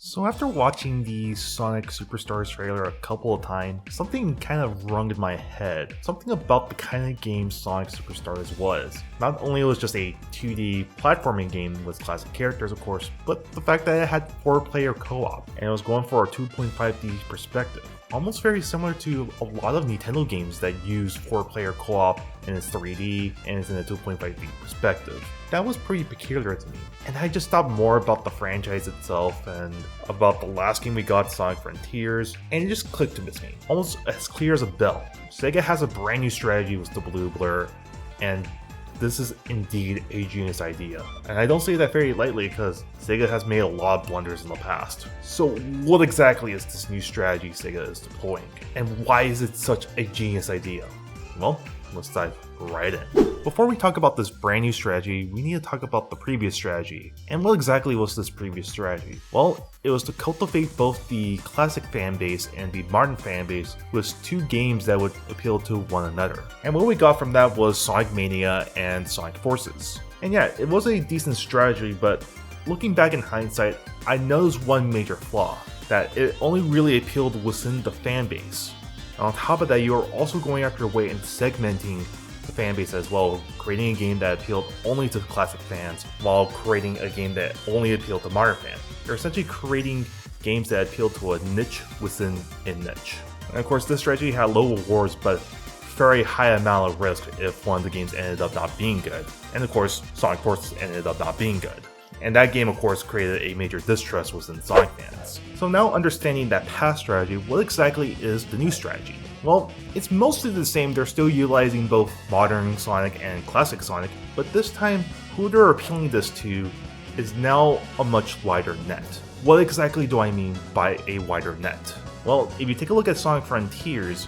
So after watching the Sonic Superstars trailer a couple of times, something kind of rung in my head. Something about the kind of game Sonic Superstars was. Not only was it just a 2D platforming game with classic characters of course, but the fact that it had 4-player co-op, and it was going for a 2.5D perspective. Almost very similar to a lot of Nintendo games that use 4-player co-op and it's 3D and it's in a 2.5D perspective. That was pretty peculiar to me, and I just thought more about the franchise itself and about the last game we got, Sonic Frontiers, and it just clicked with me, almost as clear as a bell. Sega has a brand new strategy with the Blue Blur, and this is indeed a genius idea. And I don't say that very lightly because Sega has made a lot of blunders in the past. So what exactly is this new strategy Sega is deploying? And why is it such a genius idea? Well, let's dive right in. Before we talk about this brand new strategy, we need to talk about the previous strategy. And what exactly was this previous strategy? Well, it was to cultivate both the classic fan base and the modern fan base with two games that would appeal to one another. And what we got from that was Sonic Mania and Sonic Forces. And yeah, it was a decent strategy, but looking back in hindsight, I noticed one major flaw, that it only really appealed within the fan base. And on top of that, you are also going after your way and segmenting the fan base as well, creating a game that appealed only to classic fans while creating a game that only appealed to modern fans. You're essentially creating games that appeal to a niche within a niche. And of course, this strategy had low rewards but very high amount of risk if one of the games ended up not being good. And of course, Sonic Forces ended up not being good. And that game of course created a major distrust within Sonic fans. So now understanding that past strategy, what exactly is the new strategy? Well, it's mostly the same. They're still utilizing both modern Sonic and classic Sonic, but this time who they're appealing this to is now a much wider net. What exactly do I mean by a wider net? Well, if you take a look at Sonic Frontiers,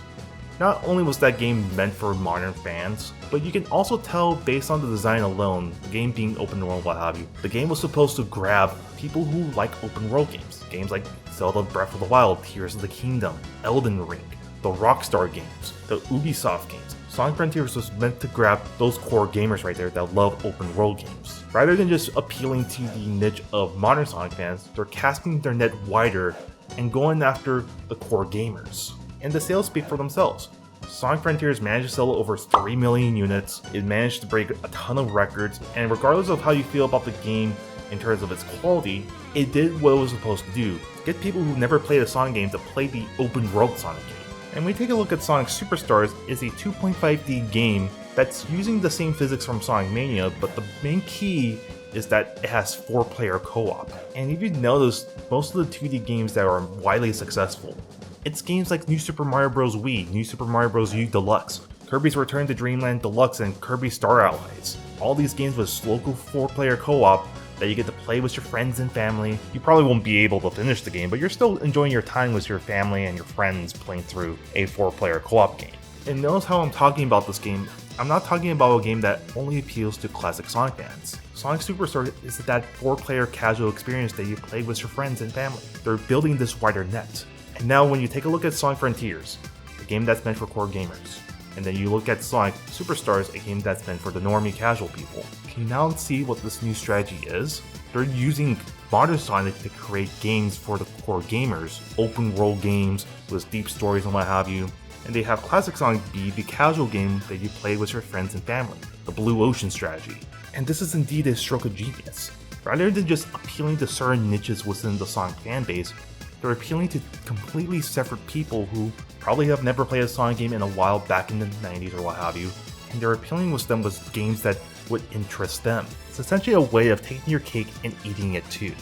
not only was that game meant for modern fans, but you can also tell based on the design alone, the game being open world, what have you, the game was supposed to grab people who like open world games. Games like Zelda Breath of the Wild, Tears of the Kingdom, Elden Ring, the Rockstar games, the Ubisoft games. Sonic Frontiers was meant to grab those core gamers right there that love open world games. Rather than just appealing to the niche of modern Sonic fans, they're casting their net wider and going after the core gamers. And the sales speak for themselves. Sonic Frontiers managed to sell over 3 million units, it managed to break a ton of records, and regardless of how you feel about the game in terms of its quality, it did what it was supposed to do, get people who never played a Sonic game to play the open world Sonic game. And when we take a look at Sonic Superstars, it's a 2.5D game that's using the same physics from Sonic Mania, but the main key is that it has 4-player co-op. And if you notice, most of the 2D games that are widely successful, it's games like New Super Mario Bros. Wii, New Super Mario Bros. U Deluxe, Kirby's Return to Dreamland Deluxe, and Kirby Star Allies. All these games with local 4-player co-op that you get to play with your friends and family. You probably won't be able to finish the game, but you're still enjoying your time with your family and your friends playing through a 4-player co-op game. And notice how I'm talking about this game. I'm not talking about a game that only appeals to classic Sonic fans. Sonic Superstars is that 4-player casual experience that you play with your friends and family. They're building this wider net. And now when you take a look at Sonic Frontiers, a game that's meant for core gamers, and then you look at Sonic Superstars, a game that's meant for the normie casual people, can you now see what this new strategy is? They're using modern Sonic to create games for the core gamers, open world games with deep stories and what have you, and they have classic Sonic be the casual game that you play with your friends and family, the Blue Ocean strategy. And this is indeed a stroke of genius. Rather than just appealing to certain niches within the Sonic fan base, they're appealing to completely separate people who probably have never played a Sonic game in a while back in the 90s or what have you, and they're appealing with them with games that would interest them. It's essentially a way of taking your cake and eating it too.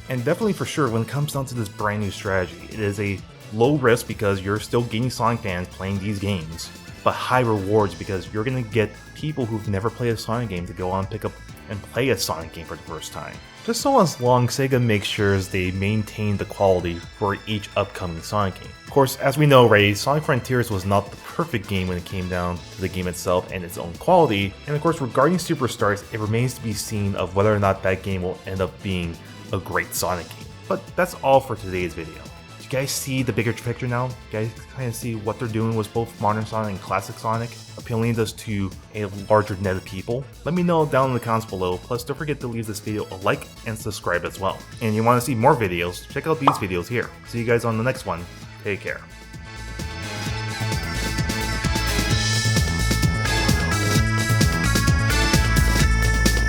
And definitely for sure, when it comes down to this brand new strategy, it is a low risk because you're still getting Sonic fans playing these games, but high rewards because you're going to get people who've never played a Sonic game to go on pick up and play a Sonic game for the first time. Just so as long Sega makes sure they maintain the quality for each upcoming Sonic game. Of course, as we know already, Sonic Frontiers was not the perfect game when it came down to the game itself and its own quality, and of course regarding Superstars, it remains to be seen of whether or not that game will end up being a great Sonic game. But that's all for today's video. To guys see the bigger picture now? You guys kind of see what they're doing with both Modern Sonic and Classic Sonic, appealing this to a larger net of people? Let me know down in the comments below, plus don't forget to leave this video a like and subscribe as well. And if you want to see more videos, check out these videos here. See you guys on the next one. Take care.